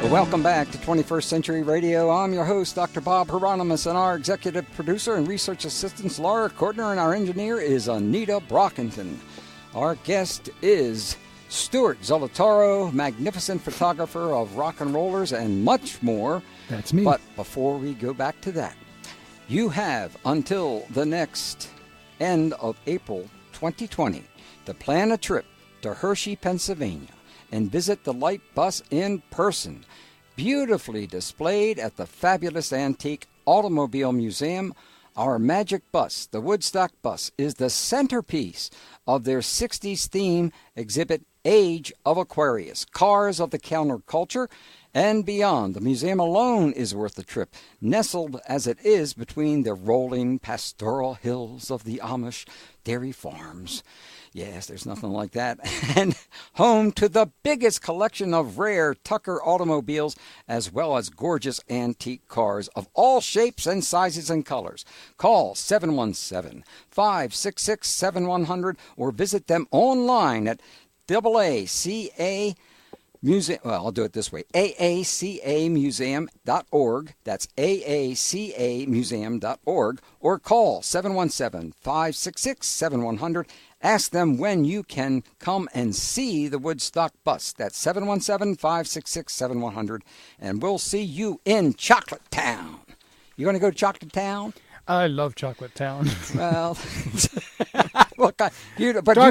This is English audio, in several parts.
Well, welcome back to 21st Century Radio. I'm your host, Dr. Bob Hieronimus, and our executive producer and research assistants, Laura Kortner, and our engineer is Anita Brockington. Our guest is Stuart Zolotorow, magnificent photographer of rock and rollers and much more. That's me. But before we go back to that, you have until the next end of April 2020 to plan a trip to Hershey, Pennsylvania, and visit the light bus in person, beautifully displayed at the fabulous Antique Automobile Museum. Our magic bus, the Woodstock bus, is the centerpiece of their 60s theme exhibit, Age of Aquarius, Cars of the Counterculture and Beyond. The museum alone is worth the trip, nestled as it is between the rolling pastoral hills of the Amish dairy farms. Yes, there's nothing like that. And home to the biggest collection of rare Tucker automobiles, as well as gorgeous antique cars of all shapes and sizes and colors. Call 717-566-7100 or visit them online at AACA Museum. Well, I'll do it this way. AACAmuseum.org. That's AACAmuseum.org. Or call 717-566-7100. Ask them when you can come and see the Woodstock bus. That's 717-566-7100. And we'll see you in Chocolate Town. You going to go to Chocolate Town? I love Chocolate Town. Well, dark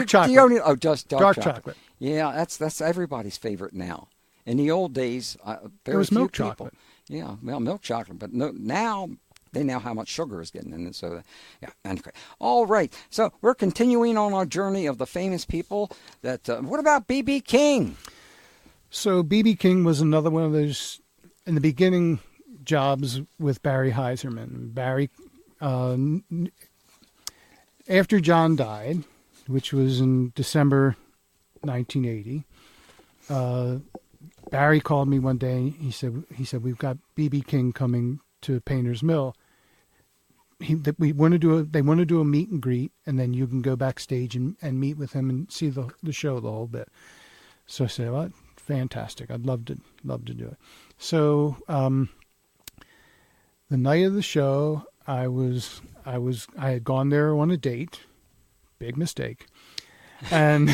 chocolate. Just dark chocolate. Yeah, that's everybody's favorite now. In the old days, there was milk chocolate. Yeah, well, milk chocolate, but now they know how much sugar is getting in it. So, yeah. Anyway. All right. So we're continuing on our journey of the famous people. What about B.B. King? So B.B. King was another one of those in the beginning jobs with Barry Heiserman. Barry, after John died, which was in December 1980, Barry called me one day. He said we've got B.B. King coming to Painter's Mill. They want to do a meet and greet, and then you can go backstage and meet with him and see the show the whole bit. So I said, well, fantastic. I'd love to do it. So the night of the show, I had gone there on a date. Big mistake. And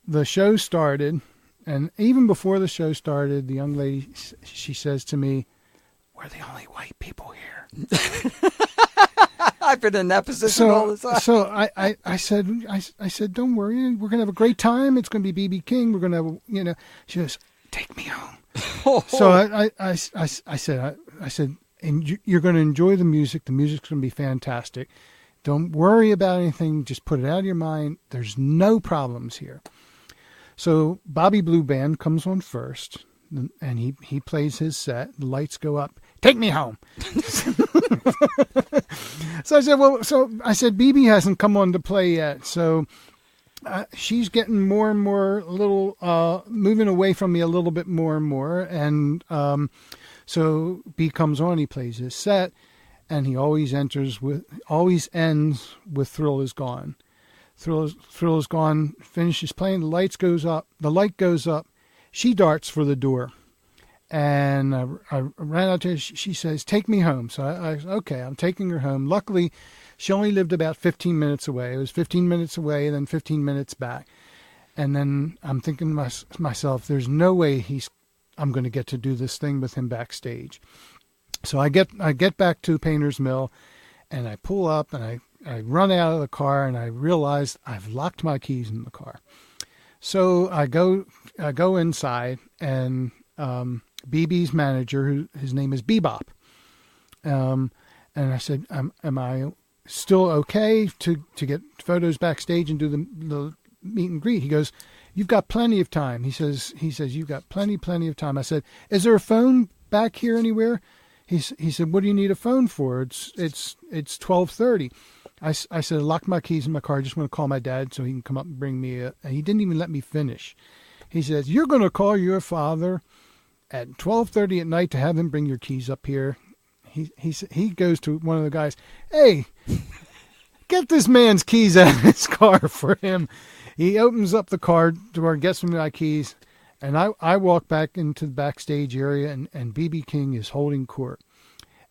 the show started, and even before the show started, the young lady, she says to me, "We're the only white people here." I've been in that position all the time. So I said, "Don't worry, we're gonna have a great time. It's gonna be B.B. King. We're gonna have, She goes, "Take me home." So I said, "And you're gonna enjoy the music. The music's gonna be fantastic. Don't worry about anything. Just put it out of your mind. There's no problems here." So Bobby Blue Band comes on first, and he plays his set. The lights go up. "Take me home." So I said, BB hasn't come on to play yet. So she's getting more and more moving away from me a little bit more and more. And so B comes on, he plays his set, and he always ends with "Thrill Is Gone." Thrill Is Gone, finishes playing, the light goes up, she darts for the door. And I ran out to her, she says, "Take me home." So okay, I'm taking her home. Luckily, she only lived about 15 minutes away. It was 15 minutes away and then 15 minutes back. And then I'm thinking to myself, there's no way I'm going to get to do this thing with him backstage. So I get back to Painter's Mill, and I pull up, and I run out of the car, and I realize I've locked my keys in the car. So I go inside, and BB's manager, his name is Bebop, and I said, "Am I still okay to get photos backstage and do the meet and greet?" He goes, "You've got plenty of time." He says, "You've got plenty of time." I said, "Is there a phone back here anywhere?" He said, "What do you need a phone for? It's 12:30. I said, "I locked my keys in my car. I just want to call my dad so he can come up and bring me and he didn't even let me finish. He says, "You're going to call your father at 12:30 at night to have him bring your keys up here." He goes to one of the guys, "Hey, get this man's keys out of his car for him." He opens up the car door, gets me my keys, And I walk back into the backstage area, and B.B. King is holding court.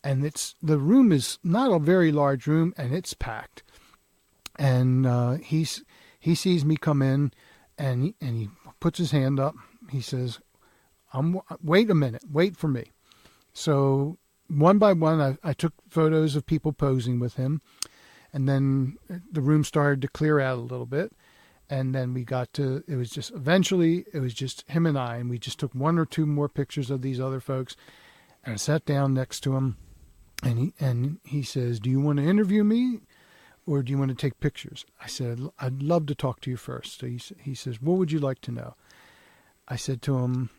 And the room is not a very large room, and it's packed. And he sees me come in, and he puts his hand up. He says, wait a minute, wait for me. So one by one, I took photos of people posing with him. And then the room started to clear out a little bit. And then it was just him and I, and we just took one or two more pictures of these other folks. And I sat down next to him, and he says, "Do you want to interview me, or do you want to take pictures?" I said, "I'd love to talk to you first." So he says, "What would you like to know?" I said to him,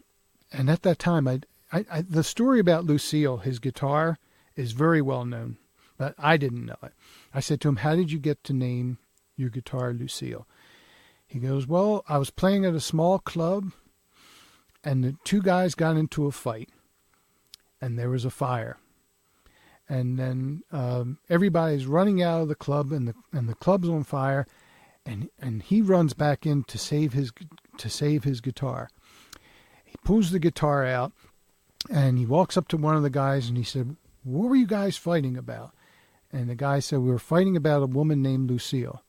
and at that time, the story about Lucille, his guitar, is very well known, but I didn't know it. I said to him, "How did you get to name your guitar Lucille?" He goes, "Well, I was playing at a small club, and the two guys got into a fight, and there was a fire. And then everybody's running out of the club, and the club's on fire, and he runs back in to save his guitar. He pulls the guitar out, and he walks up to one of the guys, and he said, 'What were you guys fighting about?' And the guy said, 'We were fighting about a woman named Lucille.'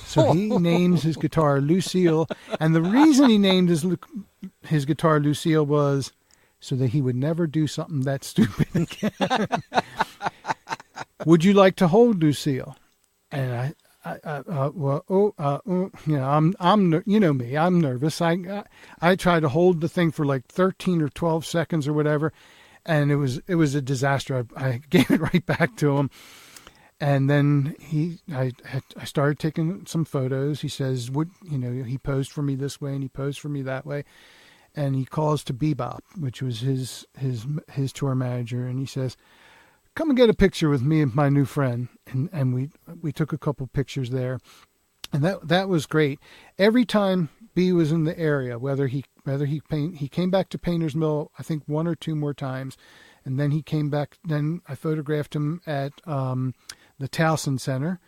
So he names his guitar Lucille, and the reason he named his guitar Lucille was so that he would never do something that stupid again. Would you like to hold Lucille?" And I'm you know me, I'm nervous. I tried to hold the thing for like 13 or 12 seconds or whatever, and it was a disaster. I gave it right back to him. And then I started taking some photos. He says, he posed for me this way and he posed for me that way. And he calls to Bebop, which was his tour manager. And he says, "Come and get a picture with me and my new friend." And we took a couple pictures there. And that was great. Every time B was in the area, whether he came back to Painter's Mill, I think one or two more times. And then he came back. Then I photographed him at the Towson Center.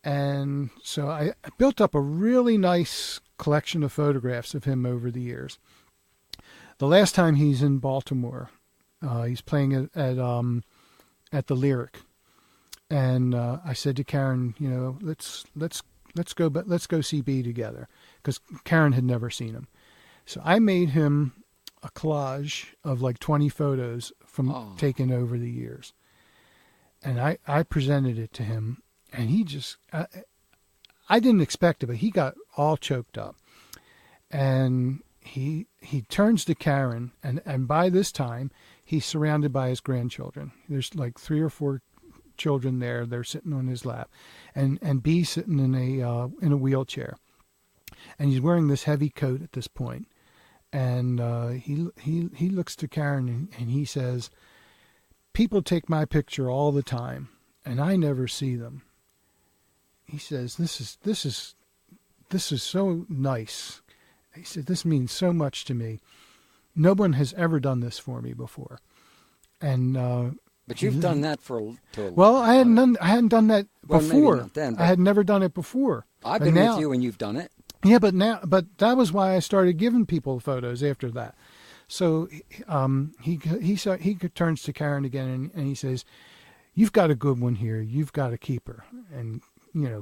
And so I built up a really nice collection of photographs of him over the years. The last time he's in Baltimore, he's playing at the Lyric. And I said to Karen, let's go see B together, because Karen had never seen him. So I made him a collage of like 20 photos taken over the years. And I presented it to him, and he just, I didn't expect it, but he got all choked up. And he turns to Karen, and by this time, he's surrounded by his grandchildren. There's like 3 or 4 children there. They're sitting on his lap, and B's sitting in a wheelchair, and he's wearing this heavy coat at this point. And he looks to Karen, and he says, "People take my picture all the time, and I never see them." He says, "This is so nice." He said, "This means so much to me. No one has ever done this for me before." And but you've done that well, I hadn't done that before. Maybe not then, I had never done it before. I've been with you and you've done it. Yeah, but that was why I started giving people photos after that. So he turns to Karen again, and he says, "You've got a good one here. You've got to keep her." And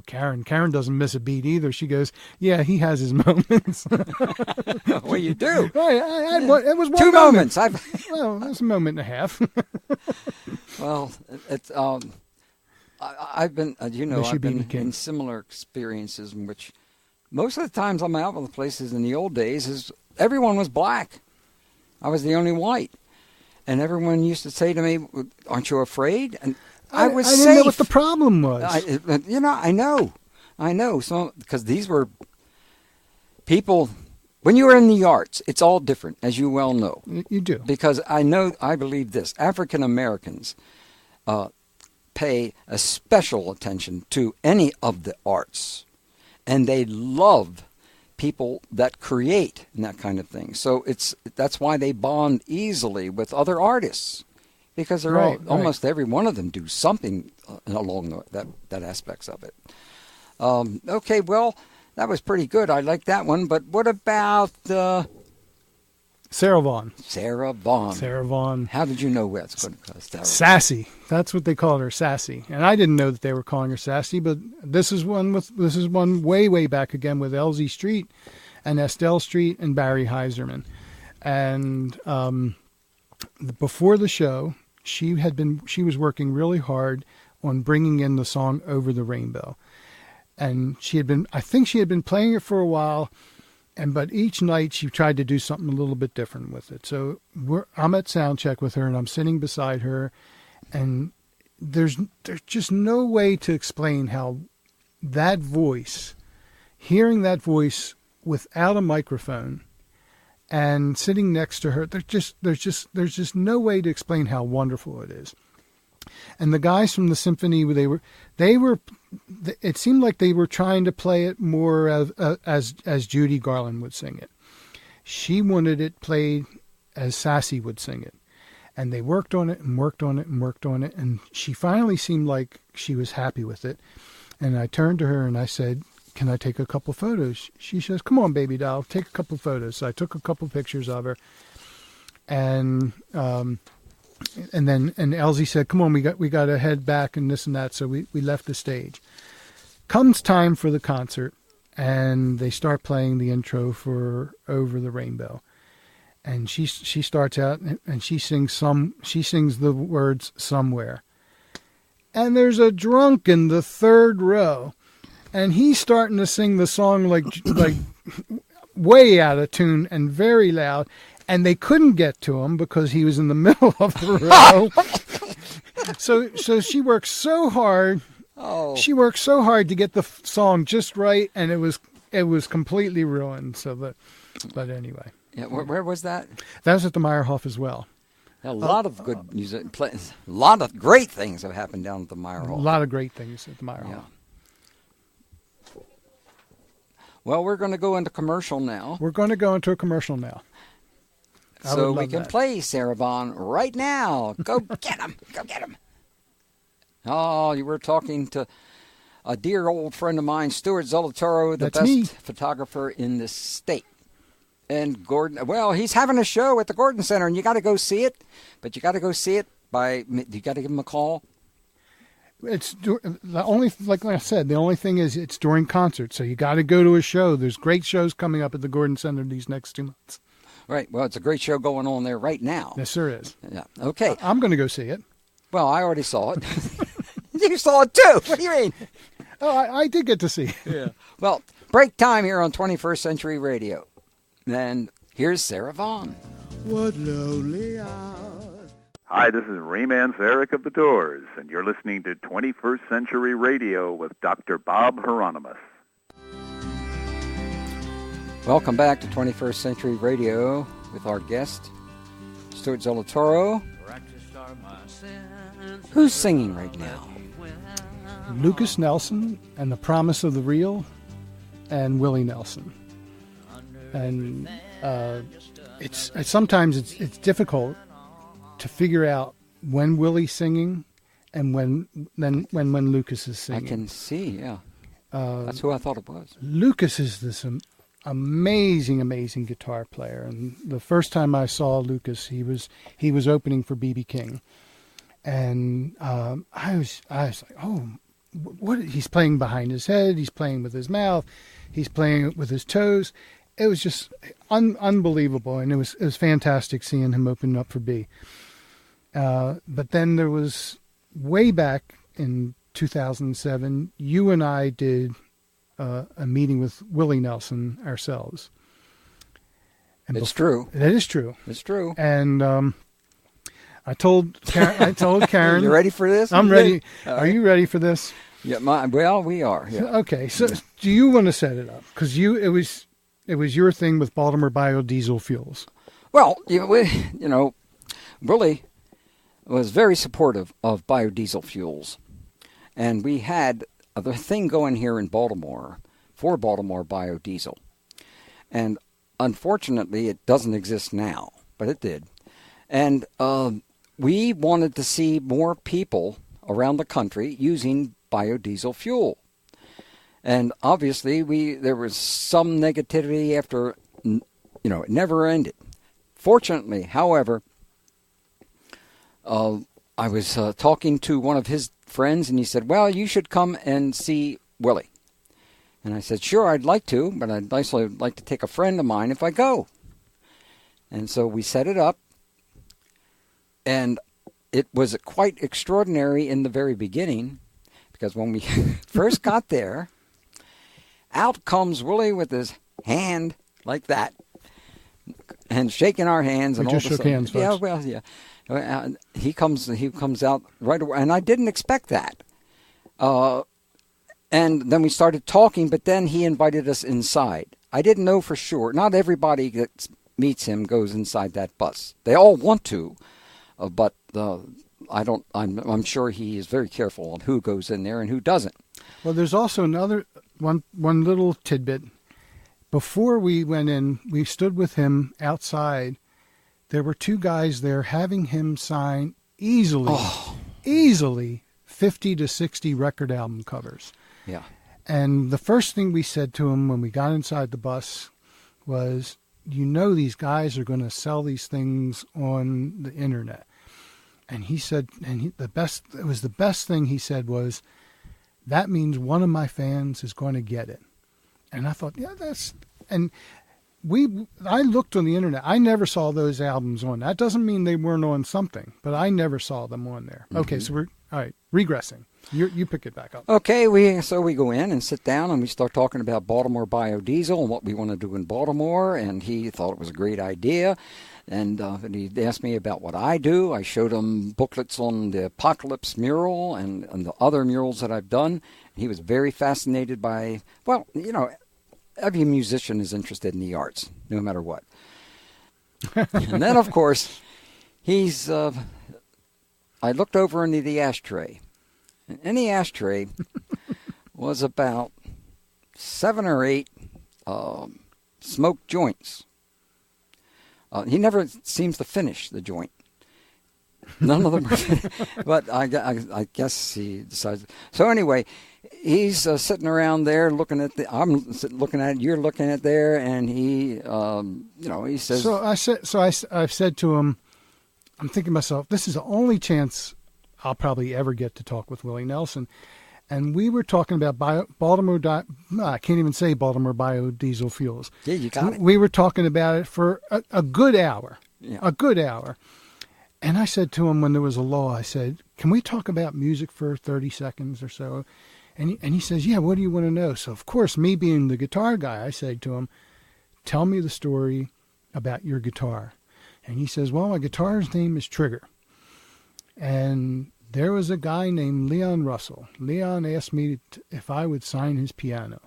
Karen doesn't miss a beat either. She goes, "Yeah, he has his moments." Well, you do. It was 2 moments. Well, that's a moment and a half. Well, it's I've been I've been in similar experiences in which most of the times I'm out with the places in the old days everyone was black. I was the only white. And everyone used to say to me, "Aren't you afraid?" And I was safe. I didn't know what the problem was. I know. So, because these were people, when you were in the arts, it's all different, as you well know. You do. Because I believe this, African Americans pay a special attention to any of the arts. And they love people that create and that kind of thing. So that's why they bond easily with other artists, because they're almost every one of them do something along that aspects of it. Okay, well, that was pretty good. I like that one. But what about Sarah Vaughn. Sarah Vaughn. Sarah Vaughn. How did you know where it's going to cost? Sassy. That's what they called her, Sassy. And I didn't know that they were calling her Sassy, but this is one way back again with Elsie Street and Estelle Street and Barry Heiserman. And before the show, she was working really hard on bringing in the song Over the Rainbow. And I think she had been playing it for a while. But each night she tried to do something a little bit different with it. So I'm at sound check with her, and I'm sitting beside her, and there's just no way to explain how that voice, hearing that voice without a microphone, and sitting next to her, there's just no way to explain how wonderful it is. And the guys from the symphony, they were. It seemed like they were trying to play it more as Judy Garland would sing it. She wanted it played as Sassy would sing it, and they worked on it and worked on it and worked on it, and she finally seemed like she was happy with it. And I turned to her and I said, "Can I take a couple photos?" She says, "Come on, baby doll, take a couple photos." So I took a couple pictures of her, and Elsie said, "Come on, we got to head back and this and that." So we left the stage. Comes time for the concert, and they start playing the intro for Over the Rainbow. And she starts out and she sings the words Somewhere. And there's a drunk in the third row, and he's starting to sing the song like way out of tune and very loud. And they couldn't get to him because he was in the middle of the row. So she worked so hard. Oh. She worked so hard to get the song just right, and it was completely ruined. But anyway. Yeah, where was that? That was at the Meyerhoff as well. A lot of good music. A lot of great things have happened down at the Meyerhoff. A lot of great things at the Meyerhoff. Yeah. Well, we're going to go into commercial now. We're going to go into a commercial now. So we can play Sarah Vaughn right now. Go get him. Go get him. Oh, you were talking to a dear old friend of mine, Stuart Zolotorow, the best photographer in the state. And Gordon, well, he's having a show at the Gordon Center, and you got to go see it. But you got to go see it you got to give him a call. It's the only, like I said, the only thing is it's during concerts, so you got to go to a show. There's great shows coming up at the Gordon Center these next 2 months. Right. Well, it's a great show going on there right now. Yes, there is. Yeah. Okay. I'm going to go see it. Well, I already saw it. You saw it too. What do you mean? Oh, I did get to see it. Yeah. Well, break time here on 21st Century Radio. And here's Sarah Vaughn. What lonely hours. Hi, this is Rayman Zarek of the Doors, and you're listening to 21st Century Radio with Dr. Bob Hieronimus. Welcome back to 21st Century Radio with our guest, Stuart Zolotorow. Who's singing right now? Lucas Nelson and The Promise of the Real and Willie Nelson. And it's sometimes it's difficult to figure out when Willie's singing and when Lucas is singing. I can see, yeah. That's who I thought it was. Lucas is this amazing guitar player, and the first time I saw Lucas, he was opening for B.B. King, and I was like, oh, what? He's playing behind his head, he's playing with his mouth, he's playing with his toes. It was just unbelievable, and it was fantastic seeing him open up for B. But then there was, way back in 2007, you and I did a meeting with Willie Nelson ourselves. And it's true. That is true. It's true. And I told Karen. You ready for this? I'm ready. Right. Are you ready for this? Yeah. Well, we are. Yeah. Okay. So, do you want to set it up? Because it was your thing with Baltimore biodiesel fuels. Well, Willie was very supportive of biodiesel fuels, and we had the thing going here in Baltimore for Baltimore biodiesel. And unfortunately, it doesn't exist now, but it did. And we wanted to see more people around the country using biodiesel fuel. And obviously, there was some negativity after, it never ended. Fortunately, however, I was talking to one of his friends, and he said, well, you should come and see Willie. And I said, sure, I'd like to, but I'd also like to take a friend of mine if I go. And so we set it up, and it was quite extraordinary in the very beginning, because when we first got there, out comes Willie with his hand like that, and shaking our hands. We and just all of a shook sudden, hands, yeah, folks. well, yeah. He comes out right away, and I didn't expect that. And then we started talking, but then he invited us inside. I didn't know for sure. Not everybody that meets him goes inside that bus. They all want to, but I don't. I'm sure he is very careful on who goes in there and who doesn't. Well, there's also another one little tidbit. Before we went in, we stood with him outside. There were two guys there having him sign easily 50 to 60 record album covers. Yeah. And the first thing we said to him when we got inside the bus was, you know, these guys are going to sell these things on the internet. And he said, the best thing he said was, that means one of my fans is going to get it. And I thought, yeah, I looked on the internet. I never saw those albums on. That doesn't mean they weren't on something, but I never saw them on there. Mm-hmm. Okay, so we're all right. Regressing. You pick it back up. Okay, we go in and sit down and we start talking about Baltimore biodiesel and what we want to do in Baltimore. And he thought it was a great idea. And he asked me about what I do. I showed him booklets on the Apocalypse mural and the other murals that I've done. He was very fascinated by, well, you know, every musician is interested in the arts, no matter what. And then, of course, I looked over into the ashtray. And in the ashtray was about 7 or 8 smoked joints. He never seems to finish the joint. None of them are finished. But I guess he decides. So anyway, he's sitting around there looking at I'm looking at it, you're looking at there, and he, he says. I've said to him, I'm thinking to myself, this is the only chance I'll probably ever get to talk with Willie Nelson. And we were talking about Baltimore, I can't even say Baltimore biodiesel fuels. Yeah, you got it. We were talking about it for a good hour. Yeah. A good hour. And I said to him when there was a lull, I said, can we talk about music for 30 seconds or so? And he says, yeah, what do you want to know? So, of course, me being the guitar guy, I said to him, tell me the story about your guitar. And he says, well, my guitar's name is Trigger. And there was a guy named Leon Russell. Leon asked me if I would sign his piano.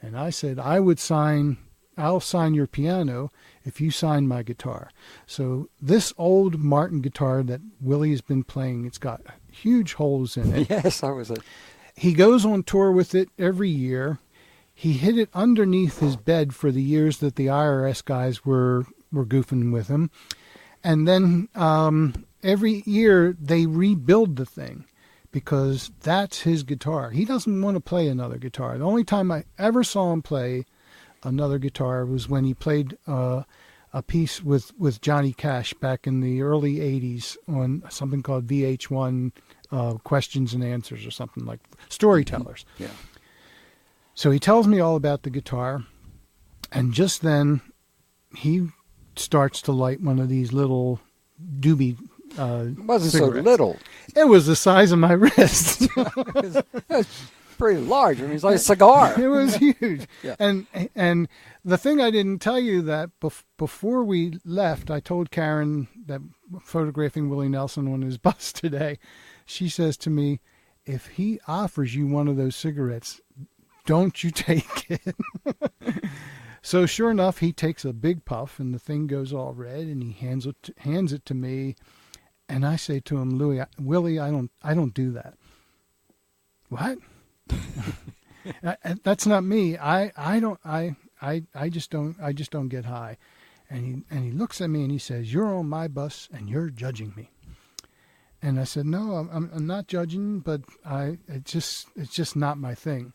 And I said, I'll sign your piano if you sign my guitar. So this old Martin guitar that Willie's been playing, it's got huge holes in it. Yes, I was. He goes on tour with it every year. He hid it underneath his bed for the years that the IRS guys were goofing with him. And then every year they rebuild the thing because that's his guitar. He doesn't want to play another guitar. The only time I ever saw him play another guitar was when he played a piece with Johnny Cash back in the early 80s on something called VH1 Questions and Answers or something like Storytellers. Yeah. So he tells me all about the guitar, and just then he starts to light one of these little doobie It wasn't cigarettes. so little. It was the size of my wrist. It was pretty large. I mean, it's like a cigar. It was huge. Yeah. And the thing I didn't tell you that before we left, I told Karen that photographing Willie Nelson on his bus today, she says to me, if he offers you one of those cigarettes, don't you take it. So sure enough, he takes a big puff and the thing goes all red and he hands it to me. And I say to him, Willie, I don't do that. What? That's not me. I just don't get high. And he looks at me and he says, you're on my bus and you're judging me. And I said, no, I'm not judging, but it's just not my thing.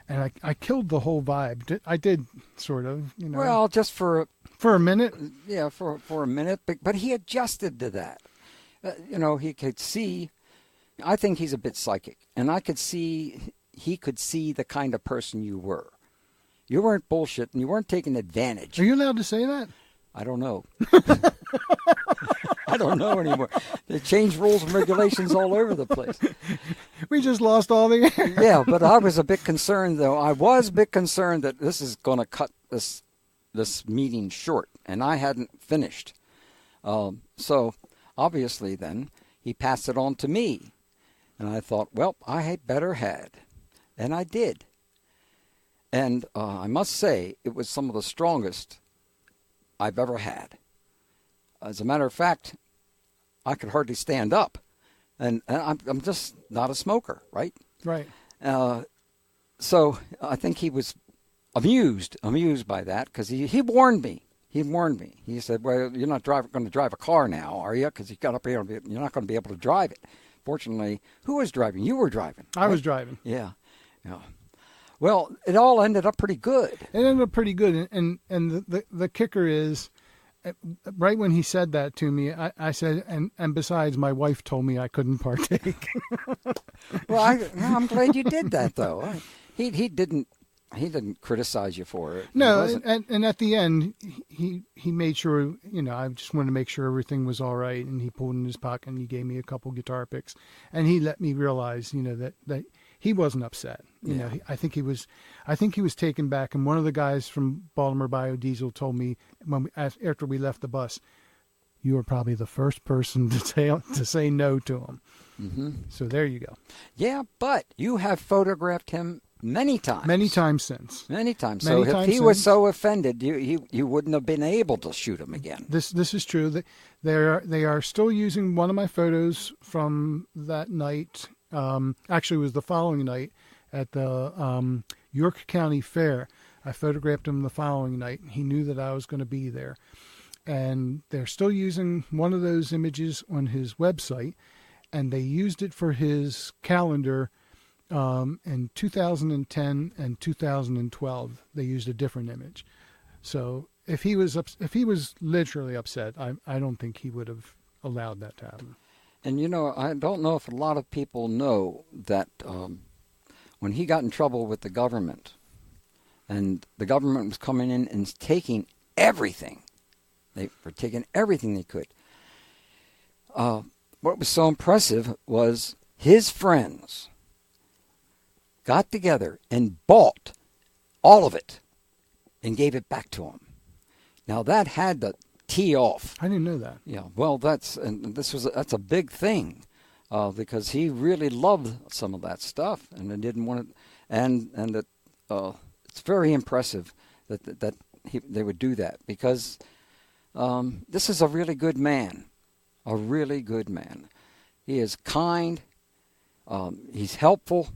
And I killed the whole vibe. I did, sort of, Well, just for a minute. Yeah, for a minute. But he adjusted to that. He could see. I think he's a bit psychic. And I could see, he could see the kind of person you were. You weren't bullshitting. You weren't taking advantage. Are you allowed to say that? I don't know. I don't know anymore. They changed rules and regulations all over the place. We just lost all the air. Yeah, but I was a bit concerned, though. I was a bit concerned that this is going to cut this meeting short, and I hadn't finished. So, obviously, then, he passed it on to me. And I thought, well, I had better had. And I did. And I must say, it was some of the strongest I've ever had. As a matter of fact, I could hardly stand up. And I'm just not a smoker, right? Right. So I think he was amused by that, because he warned me. He warned me. He said, well, you're not going to drive a car now, are you? Because you got up here, you're not going to be able to drive it. Fortunately, who was driving? You were driving. Right? I was driving. Yeah. Well, it all ended up pretty good. It ended up pretty good. And the kicker is, right when he said that to me, I said, and besides, my wife told me I couldn't partake. Well, I'm glad you did that, though. He didn't criticize you for it. No, and at the end, he made sure, I just wanted to make sure everything was all right, and he pulled in his pocket and he gave me a couple guitar picks, and he let me realize, that he wasn't upset. I think he was taken back, and one of the guys from Baltimore Biodiesel told me after we left the bus, you were probably the first person to say no to him. Mm-hmm. So there you go. Yeah, but you have photographed him many times. Many times since. Many times. So if he was so offended, you wouldn't have been able to shoot him again. This is true. They are still using one of my photos from that night. Actually, it was the following night at the York County Fair. I photographed him the following night. He knew that I was going to be there. And they're still using one of those images on his website. And they used it for his calendar in 2010 and 2012. They used a different image. So if he was literally upset, I don't think he would have allowed that to happen. And I don't know if a lot of people know that when he got in trouble with the government, and the government was coming in and taking everything, they were taking everything they could. What was so impressive was his friends got together and bought all of it and gave it back to him. Now that had to tee off. I didn't know that. Yeah, well, that's a big thing, because he really loved some of that stuff, and he didn't want it, and that it's very impressive that they would do that, because this is a really good man, He is kind, he's helpful,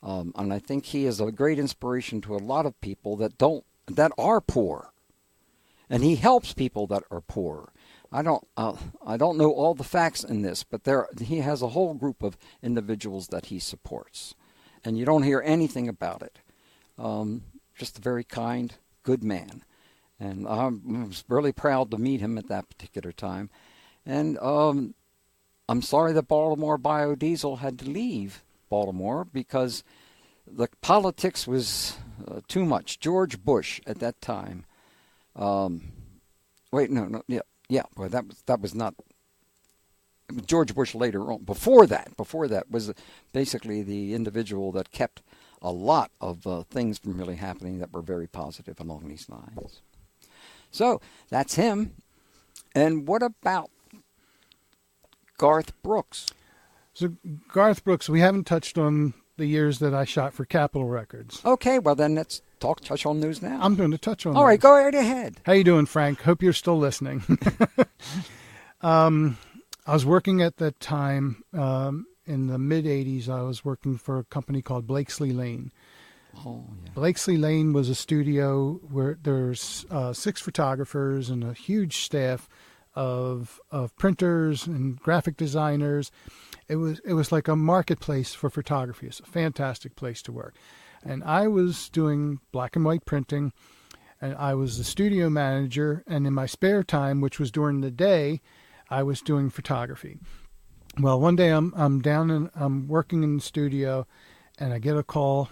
and I think he is a great inspiration to a lot of people that are poor. And he helps people that are poor. I don't know all the facts in this, but he has a whole group of individuals that he supports, and you don't hear anything about it. Just a very kind, good man, and I was really proud to meet him at that particular time. And I'm sorry that Baltimore Biodiesel had to leave Baltimore, because the politics was too much. George Bush at that time. Well, that was not George Bush later on. Before that was basically the individual that kept a lot of things from really happening that were very positive along these lines. So that's him. And what about Garth Brooks? So Garth Brooks, we haven't touched on the years that I shot for Capitol Records. Okay, well then let's touch on those now. I'm going to touch on All right, go right ahead. How you doing, Frank? Hope you're still listening. I was working at that time, in the mid-'80s, I was working for a company called Blakesley Lane. Oh, yeah. Blakesley Lane was a studio where there's 6 photographers and a huge staff of printers and graphic designers. It was like a marketplace for photography. It's a fantastic place to work. And I was doing black and white printing, and I was the studio manager. And in my spare time, which was during the day, I was doing photography. Well, one day I'm working in the studio, and I get a call.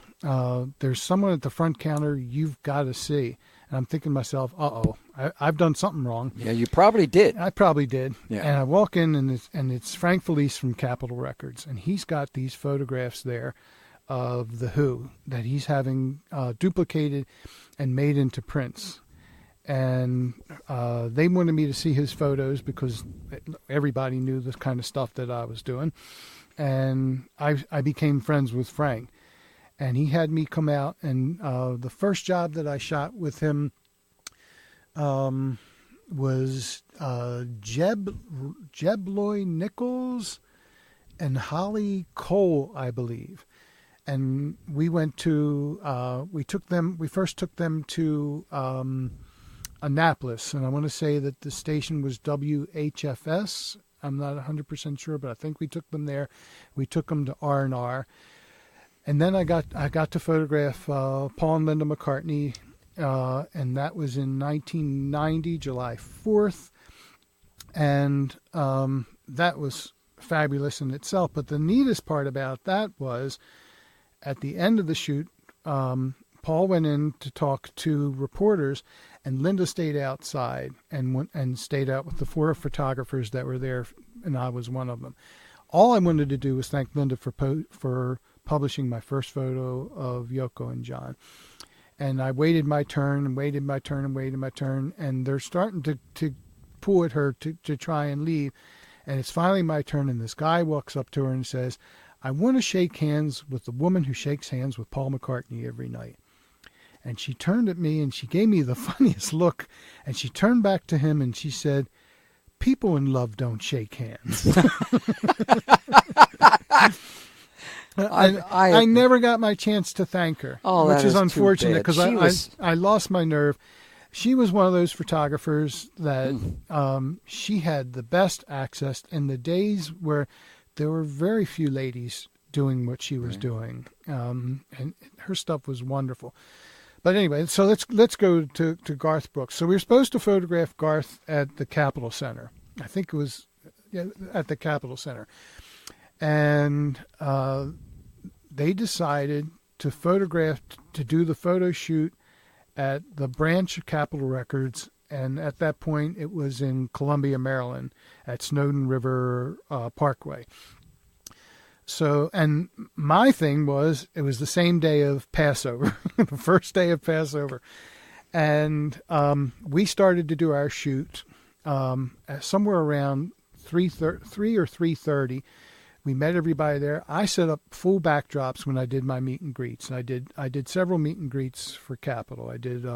There's someone at the front counter you've got to see. And I'm thinking to myself, I've done something wrong. Yeah, you probably did. I probably did. Yeah. And I walk in, and it's Frank Felice from Capitol Records, and he's got these photographs there of the Who that he's having duplicated and made into prints. And they wanted me to see his photos because everybody knew the kind of stuff that I was doing. And I became friends with Frank. And he had me come out, and the first job that I shot with him was Jeb Lloyd Nichols and Holly Cole, I believe. And we went to, we first took them to Annapolis, and I want to say that the station was WHFS. I'm not 100% sure, but I think we took them there. We took them to R&R. And then I got to photograph Paul and Linda McCartney, and that was in 1990, July 4th. And that was fabulous in itself. But the neatest part about that was at the end of the shoot, Paul went in to talk to reporters, and Linda stayed outside and stayed out with the 4 photographers that were there, and I was one of them. All I wanted to do was thank Linda for publishing my first photo of Yoko and John. And I waited my turn and waited my turn and waited my turn, and they're starting to pull at her to try and leave. And it's finally my turn, and this guy walks up to her and says, "I want to shake hands with the woman who shakes hands with Paul McCartney every night." And she turned at me and she gave me the funniest look, and she turned back to him and she said, "People in love don't shake hands." I never got my chance to thank her, which is unfortunate because I lost my nerve. She was one of those photographers that she had the best access in the days where there were very few ladies doing what she was doing, and her stuff was wonderful. But anyway, so let's go to Garth Brooks. So we were supposed to photograph Garth at the Capitol Center. I think it was at the Capitol Center, and they decided to do the photo shoot at the branch of Capitol Records, and at that point it was in Columbia, Maryland, at Snowden River Parkway. So, and my thing was, it was the same day of Passover, the first day of Passover, and we started to do our shoot somewhere around 3 or 3:30. We met everybody there. I set up full backdrops when I did my meet and greets. And I did several meet and greets for Capitol. I did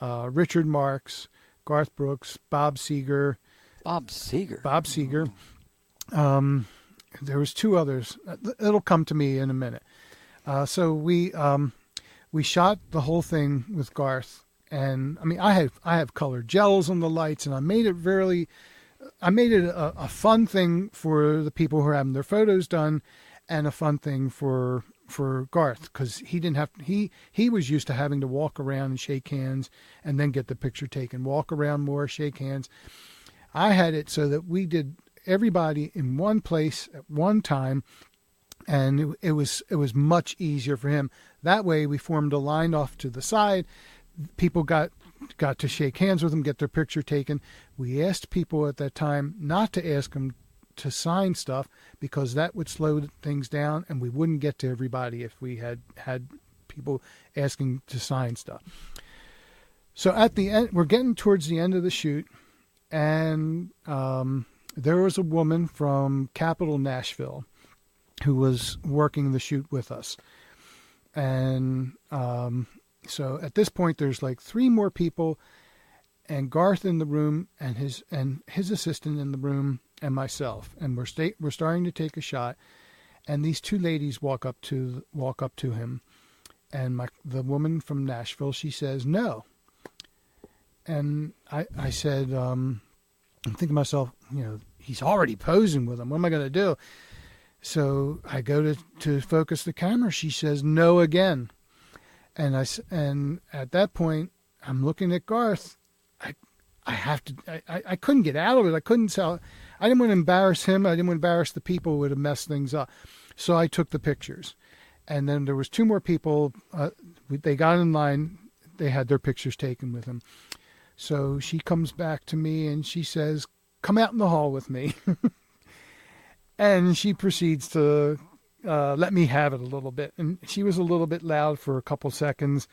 Richard Marx, Garth Brooks, Bob Seger. There was 2 others. It'll come to me in a minute. So we shot the whole thing with Garth, and I mean I have colored gels on the lights, and I made it a fun thing for the people who are having their photos done, and a fun thing for Garth, because he was used to having to walk around and shake hands and then get the picture taken, walk around more, shake hands. I had it so that we did everybody in one place at one time, and it was much easier for him. That way we formed a line off to the side. People got to shake hands with them, get their picture taken. We asked people at that time not to ask them to sign stuff, because that would slow things down, and we wouldn't get to everybody if we had people asking to sign stuff. So at the end, we're getting towards the end of the shoot, and there was a woman from Capitol Nashville who was working the shoot with us. And so at this point, there's like 3 more people, and Garth in the room, and his assistant in the room, and myself. And we're starting to take a shot, and these 2 ladies walk up to him, and the woman from Nashville, she says no. And I said, I'm thinking to myself, he's already posing with them. What am I going to do? So I go to focus the camera. She says, no again. And at that point, I'm looking at Garth. I couldn't get out of it. I couldn't tell. I didn't want to embarrass him. I didn't want to embarrass the people who would have messed things up. So I took the pictures. And then there was 2 more people. They got in line. They had their pictures taken with him. So she comes back to me and she says, come out in the hall with me. And she proceeds to let me have it a little bit. And she was a little bit loud for a couple seconds.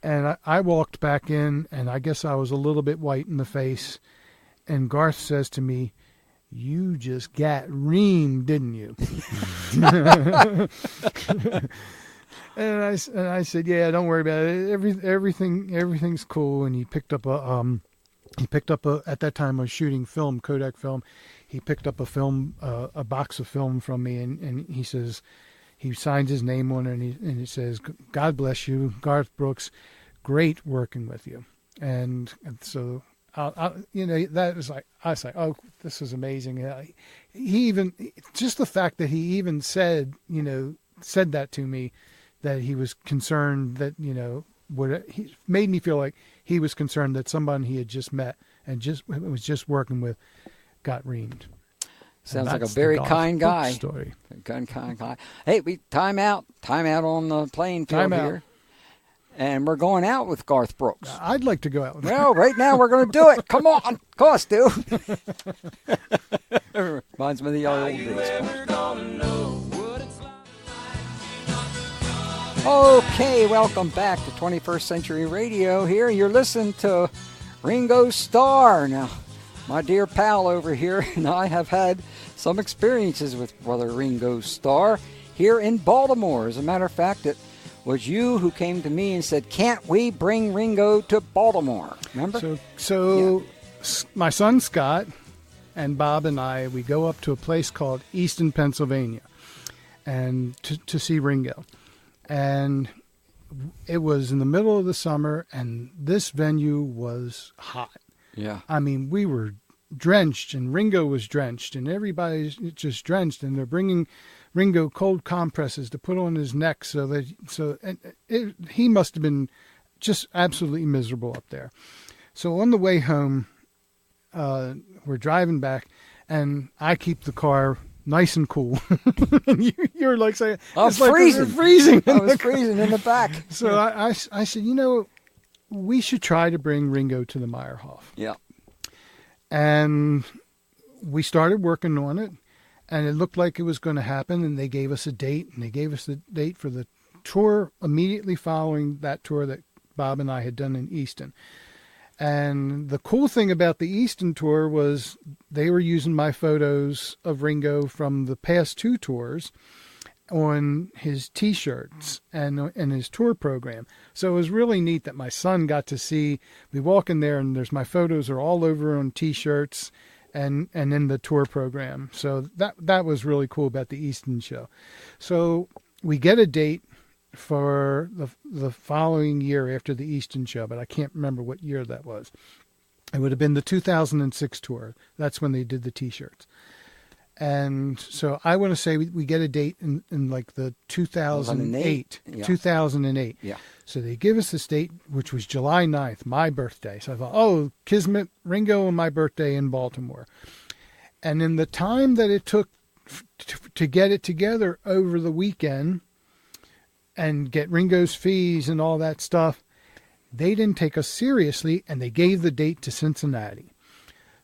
And I walked back in, and I guess I was a little bit white in the face. And Garth says to me, you just got reamed, didn't you? And I said, yeah, don't worry about it. Everything's cool. And he picked up at that time I was shooting film, Kodak film. He picked up a box of film from me, and he says, he signs his name on it, and it says, God bless you, Garth Brooks, great working with you. And so, that was like, I was like, oh, this is amazing. He even, just the fact that he even said that to me, that he was concerned that, he made me feel like he was concerned that someone he had just met and was just working with got reamed. Sounds like a very kind guy. Story. Kind guy. Hey, we time out on the playing field here. And we're going out with Garth Brooks. I'd like to go out with him. Well, right now we're going to do it. Come on. Of course, dude. Reminds me of the old days. Okay, welcome back to 21st Century Radio here. You're listening to Ringo Starr. Now, my dear pal over here and I have had some experiences with Brother Ringo Starr here in Baltimore. As a matter of fact, it was you who came to me and said, can't we bring Ringo to Baltimore? Remember? So my son Scott and Bob and I, we go up to a place called Easton, Pennsylvania, and to see Ringo. And it was in the middle of the summer, and this venue was hot. Yeah. I mean, we were drenched, and Ringo was drenched, and everybody's just drenched, and they're bringing Ringo cold compresses to put on his neck he must have been just absolutely miserable up there. So on the way home, we're driving back, and I keep the car nice and cool. And you're like saying, I'm freezing. Like freezing. I was freezing in the back. So I said, we should try to bring Ringo to the Meyerhof. Yeah. And we started working on it, and it looked like it was going to happen, and they gave us a date, and they gave us the date for the tour immediately following that tour that Bob and I had done in Easton. And the cool thing about the Easton tour was they were using my photos of Ringo from the past 2 tours on his T-shirts and his tour program. So it was really neat that my son got to see. We walk in there, and my photos are all over on T-shirts and in the tour program. So that was really cool about the Easton show. So we get a date for the following year after the Easton show, but I can't remember what year that was. It would have been the 2006 tour. That's when they did the T-shirts. And so I want to say we get a date in like the 2008. Yeah. 2008. Yeah. So they give us this date, which was July 9th, my birthday. So I thought, Kismet, Ringo and my birthday in Baltimore. And in the time that it took to get it together over the weekend and get Ringo's fees and all that stuff, they didn't take us seriously, and they gave the date to Cincinnati.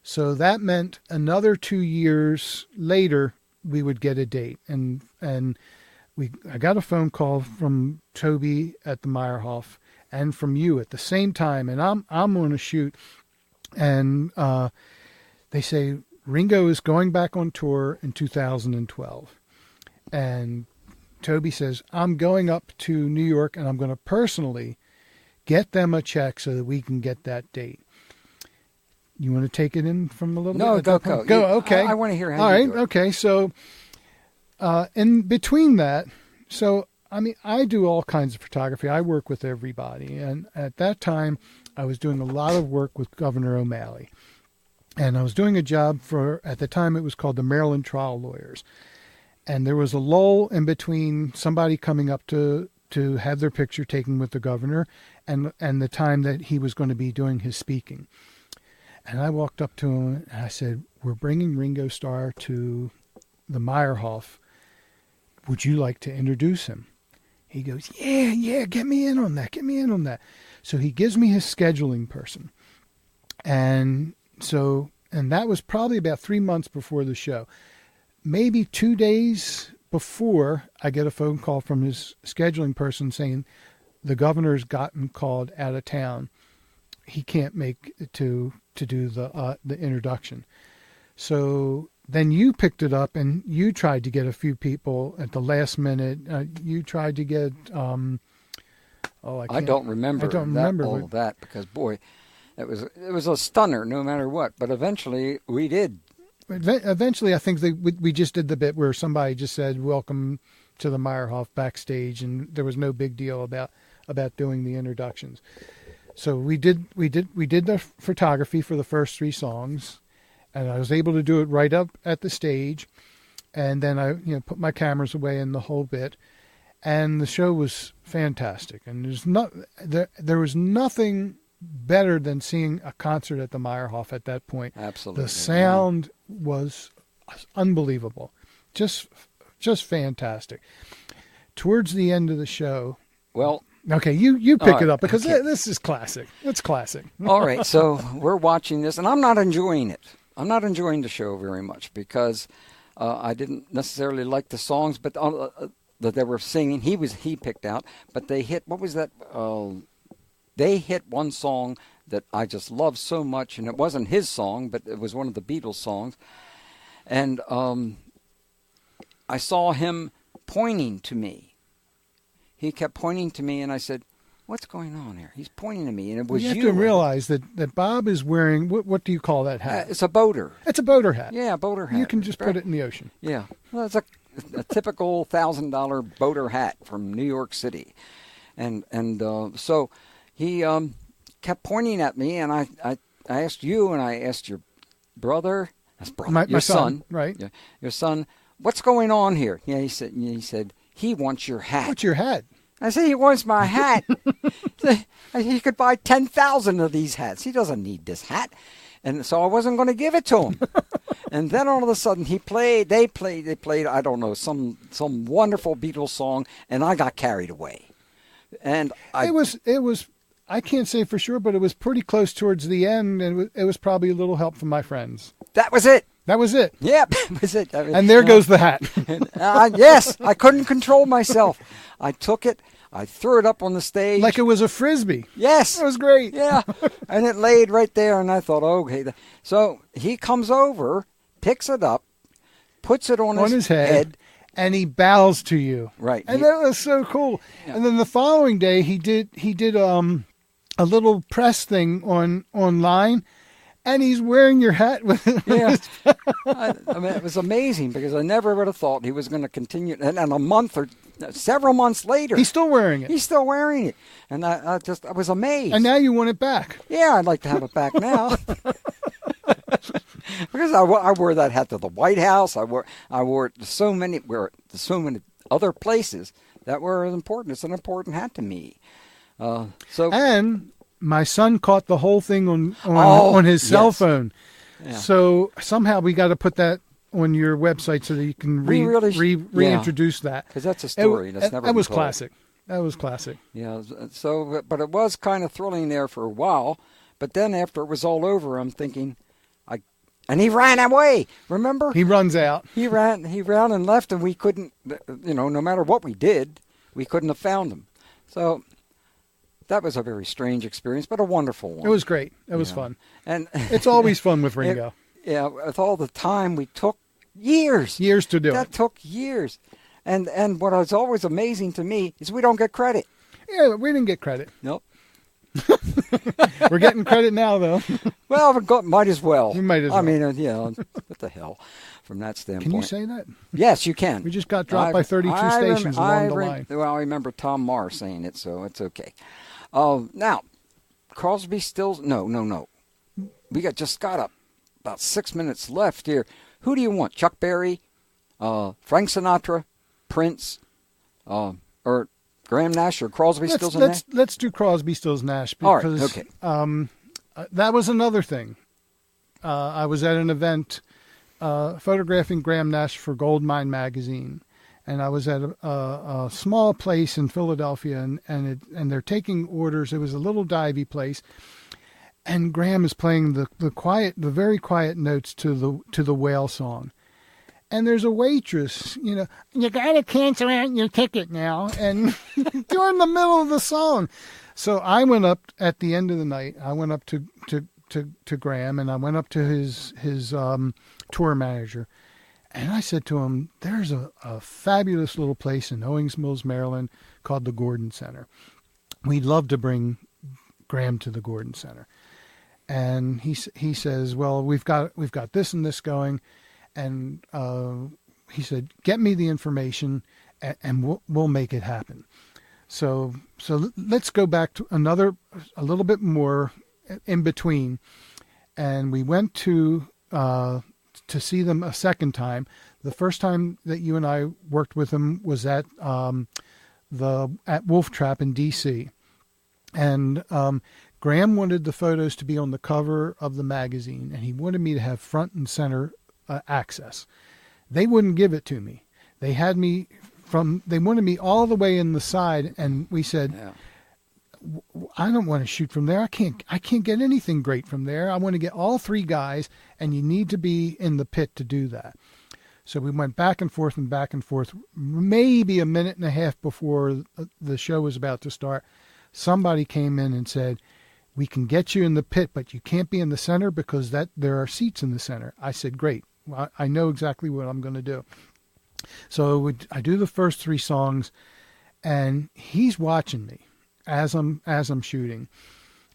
So that meant another 2 years later, we would get a date. And I got a phone call from Toby at the Meyerhof and from you at the same time. And I'm on a shoot, and they say Ringo is going back on tour in 2012. And Toby says, I'm going up to New York, and I'm going to personally get them a check so that we can get that date. You want to take it in from a little bit? No, go. Okay. I want to hear how All you right. do it. Okay. So, in between that, I do all kinds of photography. I work with everybody. And at that time, I was doing a lot of work with Governor O'Malley. And I was doing a job at the time it was called the Maryland Trial Lawyers. And there was a lull in between somebody coming up to have their picture taken with the governor and the time that he was going to be doing his speaking. And I walked up to him and I said, "We're bringing Ringo Starr to the Meyerhof. Would you like to introduce him?" He goes, yeah, get me in on that. So he gives me his scheduling person. And that was probably about 3 months before the show. Maybe 2 days before, I get a phone call from his scheduling person saying the governor's gotten called out of town. He can't make it to do the introduction. So then you picked it up and you tried to get a few people at the last minute. You tried to get, I don't remember all of that because, boy, it was a stunner no matter what. But eventually we did. Eventually, I think we just did the bit where somebody just said, "Welcome to the Meyerhof" backstage, and there was no big deal about doing the introductions. So we did the photography for the first 3 songs, and I was able to do it right up at the stage, and then I put my cameras away and the whole bit, and the show was fantastic. And there was nothing better than seeing a concert at the Meyerhof at that point. Absolutely. The sound was unbelievable. Just fantastic. Towards the end of the show. Well, okay, you pick it up because okay. This is classic. It's classic. All right, so we're watching this, and I'm not enjoying it. I'm not enjoying the show very much because I didn't necessarily like the songs, but that they were singing. He picked out, but they hit. What was that? They hit one song that I just love so much, and it wasn't his song, but it was one of the Beatles songs. And I saw him pointing to me. He kept pointing to me, and I said, "What's going on here?" He's pointing to me, and it was you. You have to realize that Bob is wearing, what do you call that hat? It's a boater. It's a boater hat. Yeah, a boater hat. You can just put it in the ocean. Yeah. Well, it's a typical $1,000 boater hat from New York City. And so he kept pointing at me, and I asked you, and I asked your brother, my son, right? Yeah, your son, "What's going on here?" Yeah, he said, "He wants your hat." What's your hat? I said, "He wants my hat." He could buy 10,000 of these hats. He doesn't need this hat. And so I wasn't going to give it to him. And then all of a sudden they played, I don't know, some wonderful Beatles song, and I got carried away. And it was I can't say for sure, but it was pretty close towards the end, and it was probably a little help from my friends. That was it. That was it. Yep, that was it. I mean, and there goes the hat. Yes, I couldn't control myself. I took it. I threw it up on the stage. Like it was a Frisbee. Yes. It was great. Yeah. And it laid right there, and I thought, okay. So he comes over, picks it up, puts it on his head. And he bows to you. Right. And that was so cool. Yeah. And then the following day, he did a little press thing online. And he's wearing your hat with it. Yeah. I mean, it was amazing because I never would have thought he was going to continue. And a month or several months later. He's still wearing it. He's still wearing it. And I was amazed. And now you want it back. Yeah, I'd like to have it back now. Because I wore that hat to the White House. I wore it to so many other places that were important. It's an important hat to me. And my son caught the whole thing on his cell phone. Yeah. So somehow we got to put that on your website so that you can reintroduce that. Because that's a story that's never been was told. Classic. That was classic. Yeah. So, but it was kind of thrilling there for a while. But then after it was all over, I'm thinking, and he ran away. Remember? He runs out. He ran and left, and we couldn't. No matter what we did, we couldn't have found him. So. That was a very strange experience, but a wonderful one. It was great. It was fun. And it's always fun with Ringo. With all the time we took, years to do it. That took years. And what was always amazing to me is we don't get credit. Yeah, we didn't get credit. Nope. We're getting credit now, though. Well, might as well. We might as well. I mean, what the hell, from that standpoint. Can you say that? Yes, you can. We just got dropped by 32 stations along the line. Well, I remember Tom Marr saying it, so it's okay. Now, Crosby, Stills. No. We just got about 6 minutes left here. Who do you want, Chuck Berry Frank Sinatra, Prince, or Graham Nash or Crosby, Stills and Nash? Let's do Crosby, Stills, Nash because all right, okay. That was another thing. I was at an event photographing Graham Nash for Goldmine magazine, and I was at a small place in Philadelphia, and they're taking orders. It was a little divey place, and Graham is playing the very quiet notes to the whale song. And there's a waitress, you gotta cancel out your ticket now, and during the middle of the song. So I went up at the end of the night. I went up to Graham, and I went up to his tour manager, and I said to him, "There's a fabulous little place in Owings Mills, Maryland, called the Gordon Center. We'd love to bring Graham to the Gordon Center." And he says, "Well, we've got this and this going." And he said, "Get me the information, and we'll make it happen." So let's go back to a little bit more in between, and we went to see them a second time. The first time that you and I worked with them was at Wolf Trap in D.C. And Graham wanted the photos to be on the cover of the magazine, and he wanted me to have front and center access. They wouldn't give it to me. They wanted me all the way in the side, and we said, "I don't want to shoot from there. I can't get anything great from there. I want to get all three guys, and you need to be in the pit to do that." So we went back and forth. Maybe a minute and a half before the show was about to start, somebody came in and said, "We can get you in the pit, but you can't be in the center because there are seats in the center." I said, "Great. Well, I know exactly what I'm going to do." So I do the first three songs, and he's watching me as I'm shooting,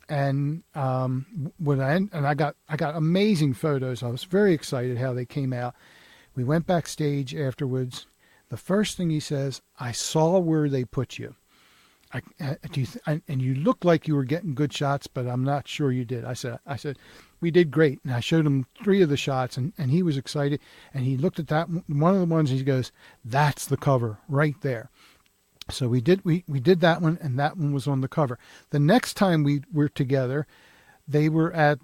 and I got amazing photos. I was very excited how they came out. We went backstage afterwards. The first thing he says, "I saw where they put you. And you looked like you were getting good shots, but I'm not sure you did." I said, "We did great." And I showed him three of the shots, and he was excited. And he looked at that one of the ones, and he goes, "That's the cover right there." So we did that one, and that one was on the cover. The next time we were together, they were at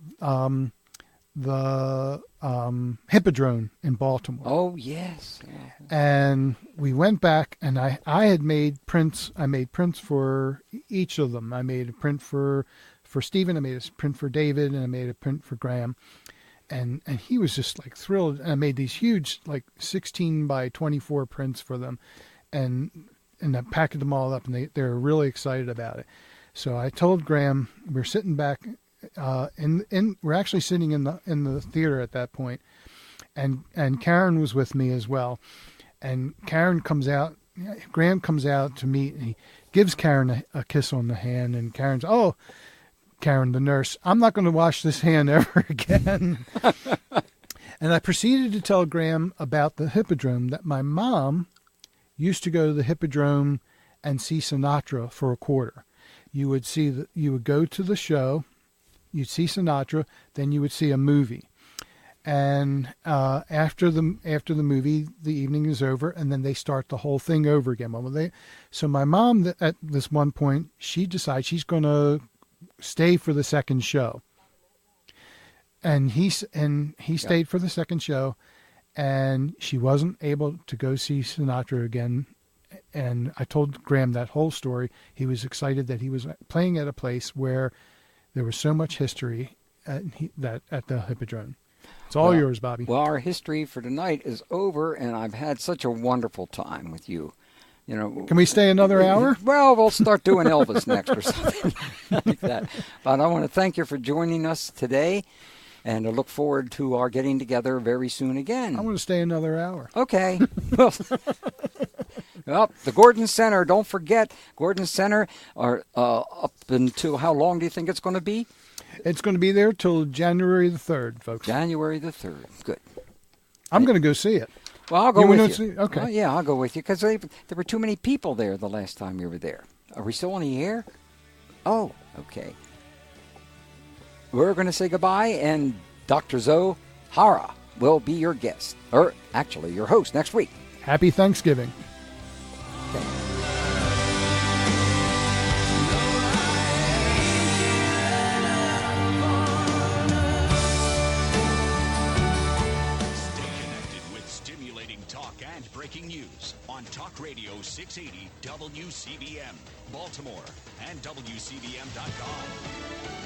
the Hippodrome in Baltimore. Oh, yes. And we went back, and I had made prints. I made prints for each of them. I made a print for Stephen. I made a print for David, and I made a print for Graham. And he was just like thrilled. And I made these huge, like 16 by 24 prints for them. And I packaged them all up, and they were really excited about it. So I told Graham, we're sitting back, we're actually sitting in the theater at that point, and Karen was with me as well. And Graham comes out to meet, and he gives Karen a kiss on the hand, and Karen's, "Oh, Karen, the nurse, I'm not going to wash this hand ever again." And I proceeded to tell Graham about the Hippodrome, that my mom used to go to the Hippodrome and see Sinatra for a quarter. You would go to the show, you'd see Sinatra, then you would see a movie. And after the movie, the evening is over, and then they start the whole thing over again. So my mom, at this one point, she decides she's going to stay for the second show. And he stayed for the second show, and she wasn't able to go see Sinatra again. And I told Graham that whole story. He was excited that he was playing at a place where there was so much history at the Hippodrome. It's all yours, Bobby. Well, our history for tonight is over, and I've had such a wonderful time with you. Can we stay another hour? Well, we'll start doing Elvis next or something like that. But I want to thank you for joining us today, and I look forward to our getting together very soon again. I want to stay another hour. Okay. Well, the Gordon Center, don't forget, Gordon Center are up until how long do you think it's going to be? It's going to be there till January the 3rd, folks. January the 3rd. Good. I'm going to go see it. Well, I'll go with you. Okay. Well, yeah, I'll go with you because there were too many people there the last time you were there. Are we still on the air? Oh, okay. We're going to say goodbye, and Dr. Zolotorow will be your guest, or actually your host next week. Happy Thanksgiving. Breaking news on Talk Radio 680 WCBM, Baltimore, and WCBM.com.